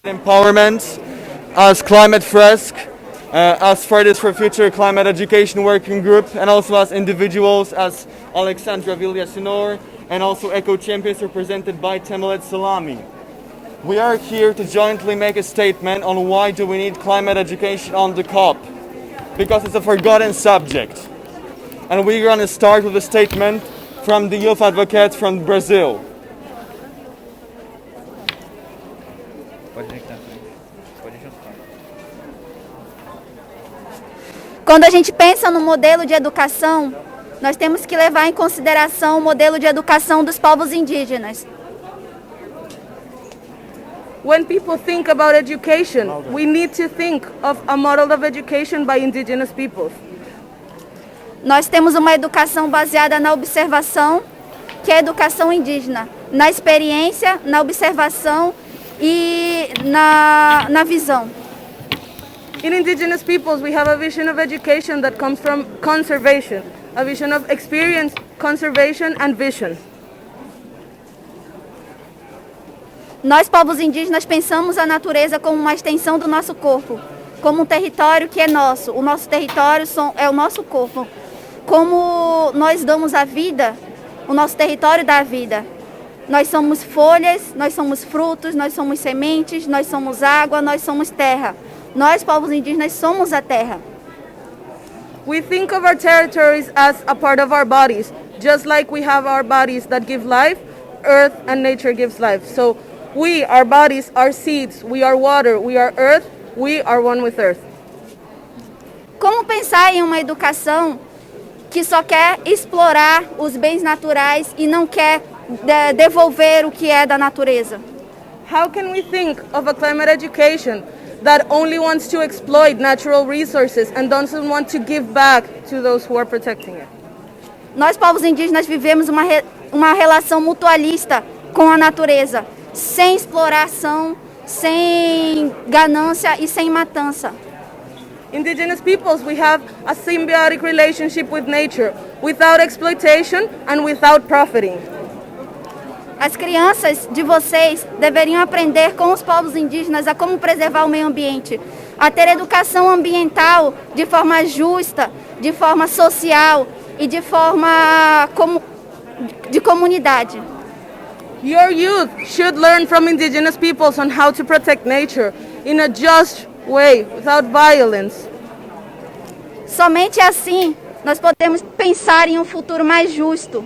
Empowerment, as Climate Fresk, as Fridays for Future Climate Education Working Group, and also as individuals, as Alexandra Villasenor, and also Eco Champions represented by Temelet Salami. We are here to jointly make a statement on why do we need climate education on the COP, because it's a forgotten subject. And we're going to start with a statement from the youth advocate from Brazil. Quando a gente pensa no modelo de educação, nós temos que levar em consideração o modelo de educação dos povos indígenas. When people think about education, we need to think of a model of education by indigenous peoples. Nós temos uma educação baseada na observação, que é a educação indígena, na experiência, na observação e na visão. In indigenous peoples, we have a vision of education that comes from conservation, a vision of experience, conservation and vision. Nós, povos indígenas, pensamos a natureza como uma extensão do nosso corpo, como um território que é nosso. O nosso território é o nosso corpo. Como nós damos a vida, o nosso território dá a vida. Nós somos folhas, nós somos frutos, nós somos sementes, nós somos água, nós somos terra. Nós, povos indígenas, somos a terra. We think of our territories as a part of our bodies, just like we have our bodies that give life, earth and nature gives life. So we, our bodies, are seeds, we are water, we are earth, we are one with earth. Como pensar em uma educação que só quer explorar os bens naturais e não quer devolver o que é da natureza? How can we think of a climate education that only wants to exploit natural resources and doesn't want to give back to those who are protecting it? Nós, povos indígenas, vivemos uma relação mutualista com a natureza, sem exploração, sem ganância e sem matança. Indigenous peoples, we have a symbiotic relationship with nature, without exploitation and without profiting. As crianças de vocês deveriam aprender com os povos indígenas a como preservar o meio ambiente, a ter educação ambiental de forma justa, de forma social e de forma de comunidade. Your youth should learn from indigenous peoples on how to protect nature in a just way, without violence. Somente assim nós podemos pensar em um futuro mais justo.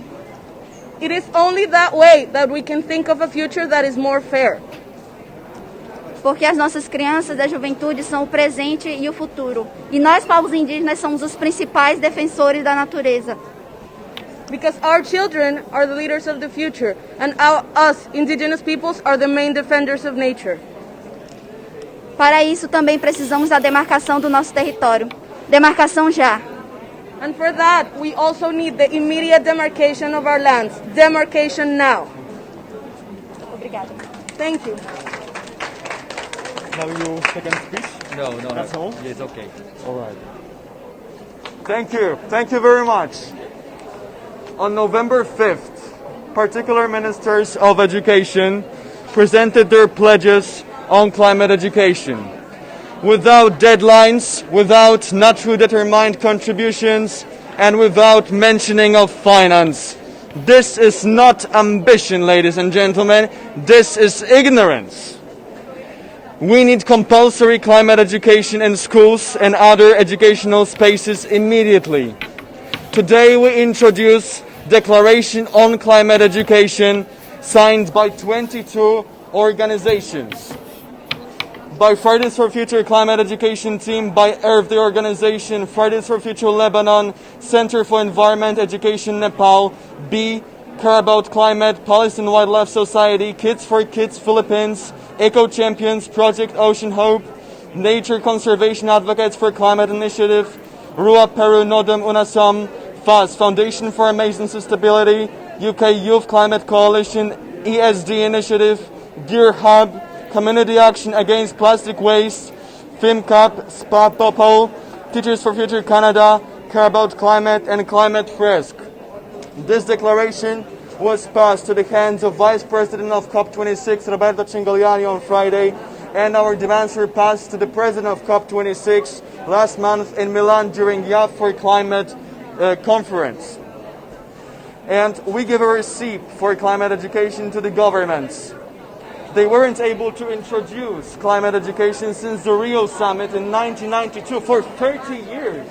It is only that way that we can think of a future that is more fair. Porque as nossas crianças da juventude são o presente e o futuro. E nós, povos indígenas, somos os principais defensores da natureza. Because our children are the leaders of the future, and us, indigenous peoples, are the main defenders of nature. Para isso também precisamos da demarcação do nosso território. Demarcação já. And for that, we also need the immediate demarcation of our lands. Demarcation now. Obrigada. Thank you. Now your second speech? No, That's all? Yes, okay. All right. Thank you. Thank you very much. On November 5th, particular ministers of education presented their pledges on climate education. Without deadlines, without naturally determined contributions, and without mentioning of finance. This is not ambition, ladies and gentlemen. This is ignorance. We need compulsory climate education in schools and other educational spaces immediately. Today we introduce Declaration on Climate Education signed by 22 organizations. By Fridays for Future Climate Education Team, by ERV, the organization, Fridays for Future Lebanon, Center for Environment Education Nepal, B, Care About Climate, Palestine Wildlife Society, Kids for Kids Philippines, Eco Champions, Project Ocean Hope, Nature Conservation Advocates for Climate Initiative, Rua Peru Nodum Unasam, FAS, Foundation for Amazing Stability, UK Youth Climate Coalition, ESD Initiative, Gear Hub, Community Action Against Plastic Waste, FIMCAP, SPA Popol, Teachers for Future Canada, Care About Climate, and Climate Fresk. This declaration was passed to the hands of Vice President of COP26, Roberto Cingoliani, on Friday, and our demands were passed to the president of COP26 last month in Milan during Yacht for Climate conference. And we give a receipt for climate education to the governments. They weren't able to introduce climate education since the Rio summit in 1992, for 30 years.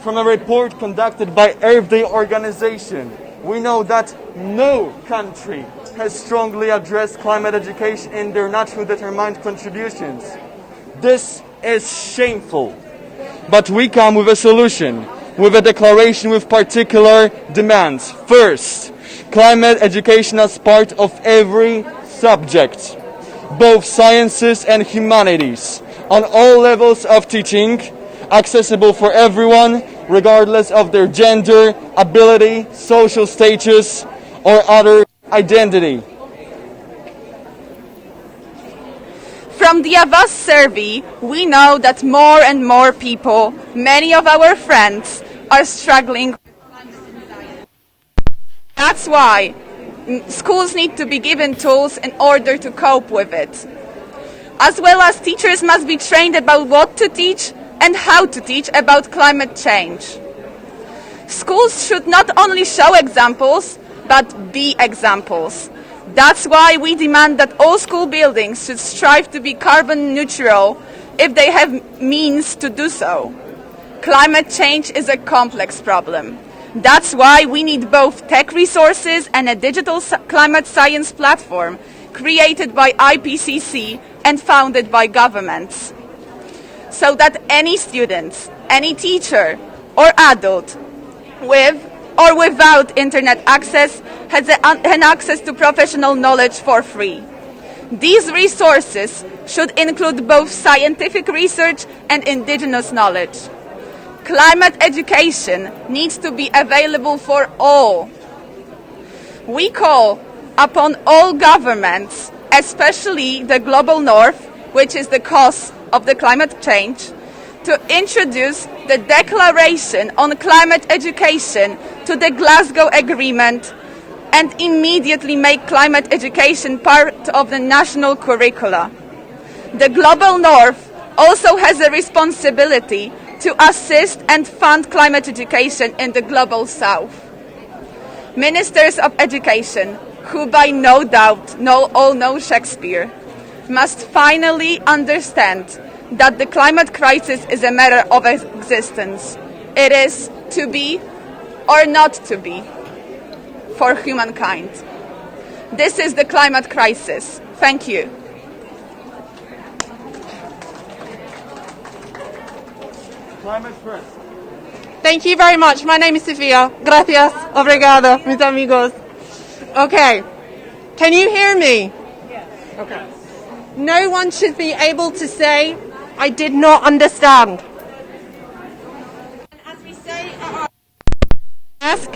From a report conducted by Earth Day organization, we know that no country has strongly addressed climate education in their naturally determined contributions. This is shameful. But we come with a solution, with a declaration with particular demands. First, climate education as part of every subject, both sciences and humanities, on all levels of teaching, accessible for everyone, regardless of their gender, ability, social status, or other identity. From the Avast survey, we know that more and more people, many of our friends, are struggling. That's why schools need to be given tools in order to cope with it. As well as teachers must be trained about what to teach and how to teach about climate change. Schools should not only show examples, but be examples. That's why we demand that all school buildings should strive to be carbon neutral if they have means to do so. Climate change is a complex problem. That's why we need both tech resources and a digital climate science platform created by IPCC and founded by governments, so that any students, any teacher or adult with or without internet access has an access to professional knowledge for free. These resources should include both scientific research and indigenous knowledge. Climate education needs to be available for all. We call upon all governments, especially the global north, which is the cause of the climate change, to introduce the Declaration on Climate Education to the Glasgow Agreement and immediately make climate education part of the national curricula. The global north also has a responsibility to assist and fund climate education in the global south. Ministers of education, who by no doubt all know Shakespeare, must finally understand that the climate crisis is a matter of existence. It is to be or not to be for humankind. This is the climate crisis. Thank you. Climate first. Thank you very much. My name is Sofia. Gracias. Obrigado, mis amigos. Okay. Can you hear me? Yes. Okay. No one should be able to say, I did not understand. And as we say at our ask,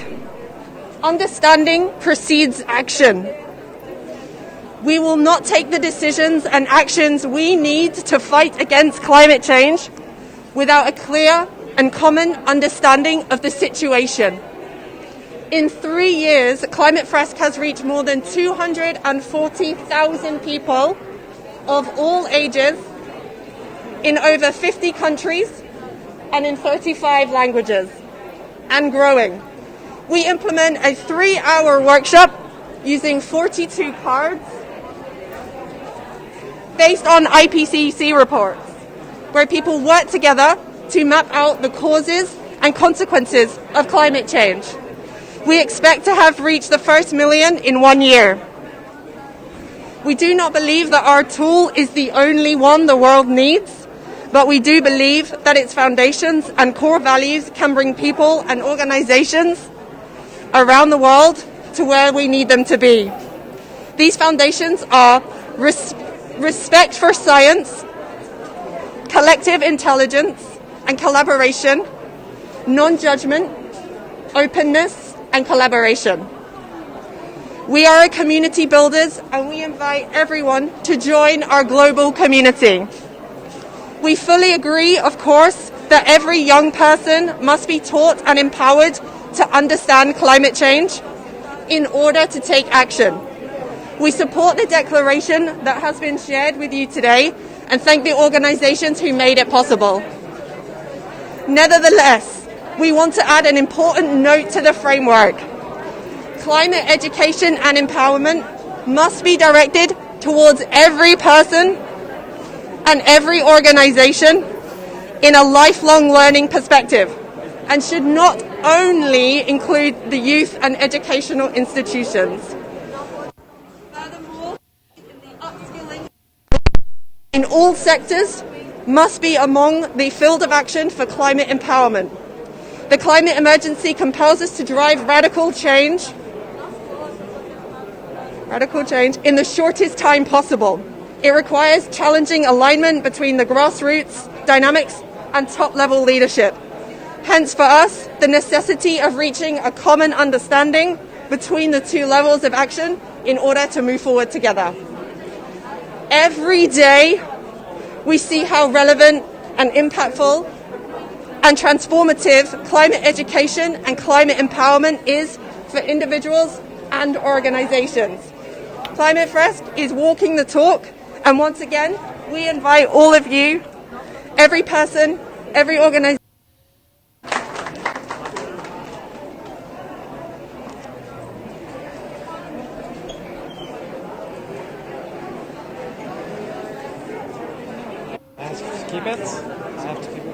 understanding precedes action. We will not take the decisions and actions we need to fight against climate change without a clear and common understanding of the situation. In 3 years, Climate Fresk has reached more than 240,000 people of all ages in over 50 countries and in 35 languages, and growing. We implement a 3-hour workshop using 42 cards based on IPCC reports, where people work together to map out the causes and consequences of climate change. We expect to have reached the first million in 1 year. We do not believe that our tool is the only one the world needs, but we do believe that its foundations and core values can bring people and organizations around the world to where we need them to be. These foundations are respect for science, collective intelligence and collaboration, non-judgment, openness and collaboration. We are a community builders and we invite everyone to join our global community. We fully agree, of course, that every young person must be taught and empowered to understand climate change in order to take action. We support the declaration that has been shared with you today and thank the organisations who made it possible. Nevertheless, we want to add an important note to the framework. Climate education and empowerment must be directed towards every person and every organisation in a lifelong learning perspective and should not only include the youth and educational institutions. Furthermore, the upskilling in all sectors must be among the field of action for climate empowerment. The climate emergency compels us to drive radical change in the shortest time possible. It requires challenging alignment between the grassroots dynamics and top-level leadership. Hence, for us, the necessity of reaching a common understanding between the two levels of action in order to move forward together. Every day, we see how relevant and impactful and transformative climate education and climate empowerment is for individuals and organisations. Climate First is walking the talk, and once again, we invite all of you, every person, every organisation. Keep it. I have to keep it.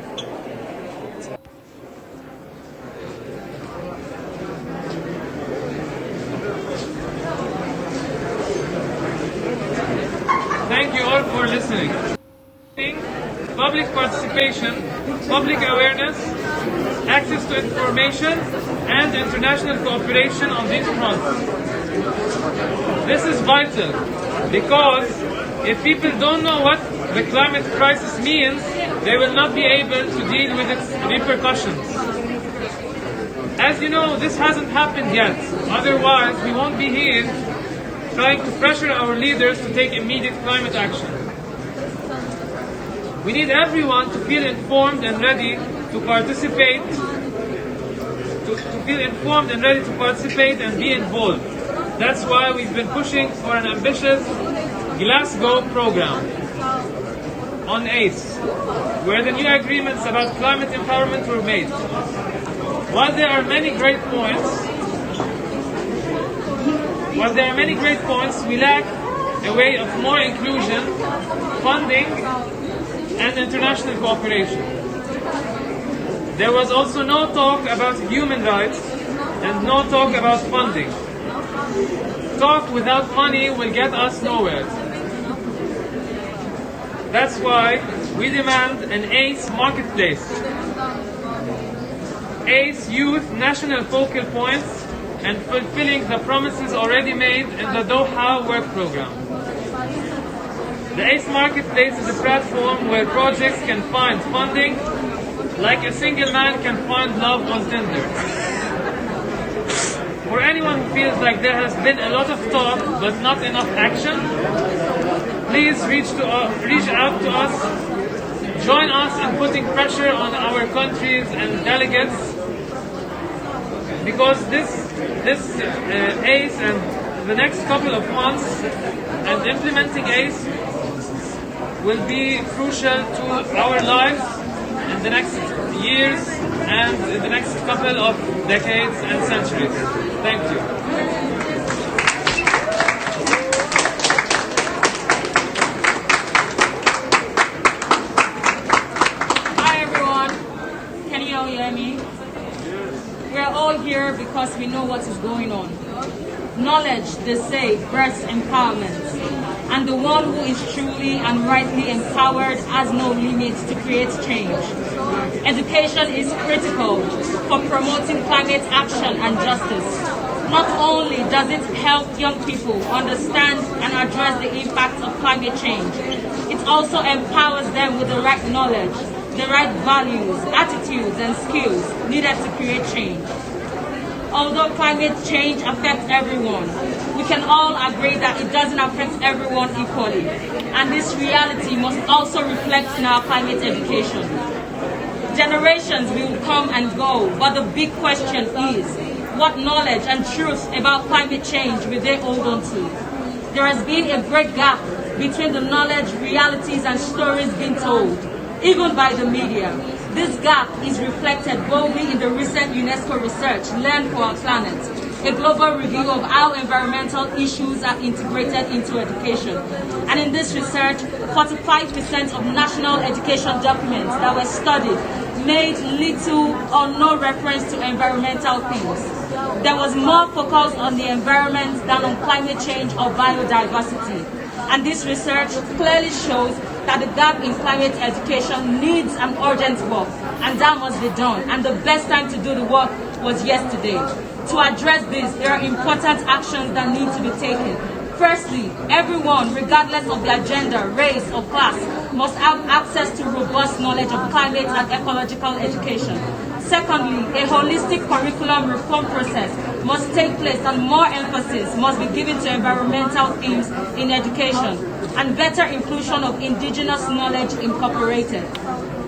Thank you all for listening. Public participation, public awareness, access to information, and international cooperation on these fronts. This is vital because if people don't know what the climate crisis means, they will not be able to deal with its repercussions. As you know, this hasn't happened yet. Otherwise, we won't be here trying to pressure our leaders to take immediate climate action. We need everyone to feel informed and ready to participate, and be involved. That's why we've been pushing for an ambitious Glasgow program on ACE, where the new agreements about climate empowerment were made. While there are many great points, we lack a way of more inclusion, funding, and international cooperation. There was also no talk about human rights and no talk about funding. Talk without money will get us nowhere. That's why we demand an ACE marketplace, ACE youth national focal points, and fulfilling the promises already made in the Doha work program. The ACE marketplace is a platform where projects can find funding like a single man can find love on Tinder. For anyone who feels like there has been a lot of talk but not enough action, please reach out to us, join us in putting pressure on our countries and delegates, because this ACE and the next couple of months and implementing ACE will be crucial to our lives in the next years and in the next couple of decades and centuries. Thank you. Hi everyone, can you all hear me? We're all here because we know what is going on. Knowledge, they say, births empowerment. And the one who is truly and rightly empowered has no limits to create change. Education is critical for promoting climate action and justice. Not only does it help young people understand and address the impacts of climate change, it also empowers them with the right knowledge, the right values, attitudes, and skills needed to create change. Although climate change affects everyone, we can all agree that it doesn't affect everyone equally. And this reality must also reflect in our climate education. Generations will come and go, but the big question is, what knowledge and truth about climate change will they hold on to? there has been a great gap between the knowledge, realities, and stories being told, even by the media. This gap is reflected boldly in the recent UNESCO research, Learn for Our Planet, a global review of how environmental issues are integrated into education. And in this research, 45% of national education documents that were studied made little or no reference to environmental themes. There was more focus on the environment than on climate change or biodiversity. And this research clearly shows that the gap in climate education needs an urgent work, and that must be done. And the best time to do the work was yesterday. To address this, there are important actions that need to be taken. Firstly, everyone, regardless of their gender, race, or class, must have access to robust knowledge of climate and ecological education. Secondly, a holistic curriculum reform process must take place and more emphasis must be given to environmental themes in education and better inclusion of indigenous knowledge incorporated.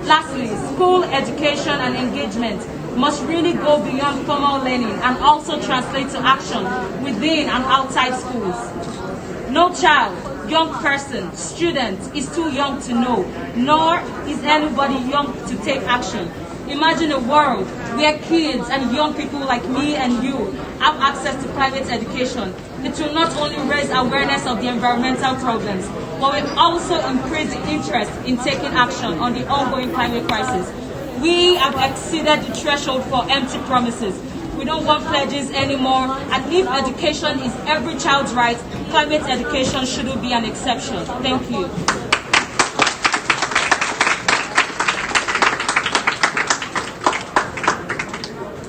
Lastly, school education and engagement must really go beyond formal learning and also translate to action within and outside schools. No child, young person, student is too young to know, nor is anybody young to take action. Imagine a world where kids and young people like me and you have access to climate education. It will not only raise awareness of the environmental problems, but will also increase the interest in taking action on the ongoing climate crisis. We have exceeded the threshold for empty promises. We don't want pledges anymore, and if education is every child's right, climate education shouldn't be an exception. Thank you.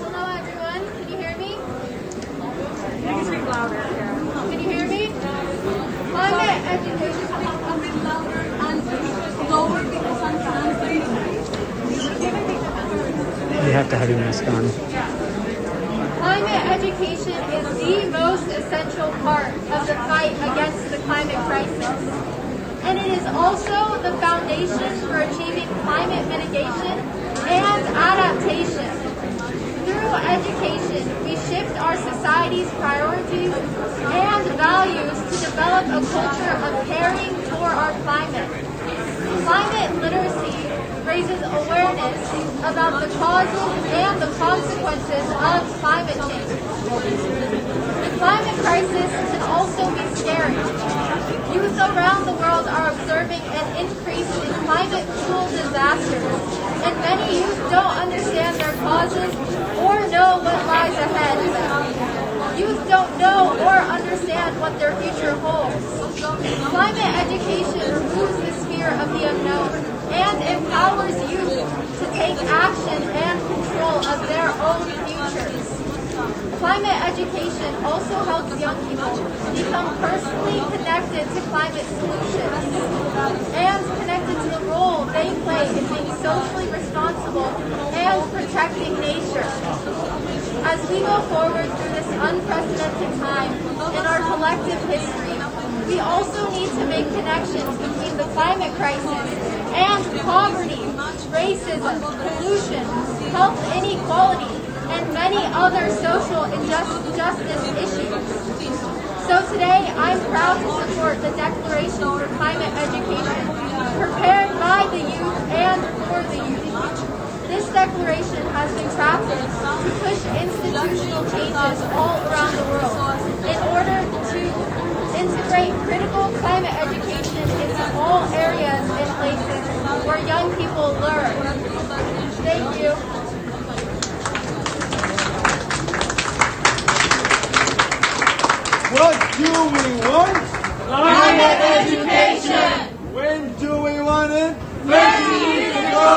Hello everyone, can you hear me? You can speak louder. Can you hear me? Climate education is a bit louder and lower because I'm translating. You have to have your mask on. Climate education is the most essential part of the fight against the climate crisis. And it is also the foundation for achieving climate mitigation and adaptation. Through education, we shift our society's priorities and values to develop a culture of caring for our climate. Climate literacy raises awareness about the causes and the consequences of climate change. The climate crisis can also be scary. Youth around the world are observing an increase in climate-fueled disasters, and many youth don't understand their causes or know what lies ahead of them. Youth don't know or understand what their future holds. Climate education removes this fear of the unknown and empowers youth to take action and control of their own futures. Climate education also helps young people become personally connected to climate solutions and connected to the role they play in being socially responsible and protecting nature. As we go forward through this unprecedented time in our collective history, we also need to make connections between the climate crisis and poverty, racism, pollution, health inequality, and many other social injustice issues. So today, I'm proud to support the Declaration for Climate Education, prepared by the youth and for the youth. This declaration has been crafted to push institutional changes all around the world in order to integrate critical climate education into all areas and places where young people learn. Thank you. What do we want? Climate education! When do we want it? 30 years ago!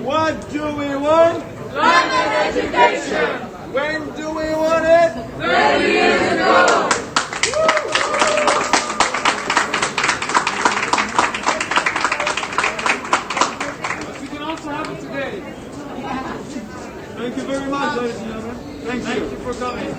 What do we want? Climate education! When do we want it? 30 years ago! We can also have it today. Thank you very much, ladies and gentlemen. Thank you. Thank you for coming.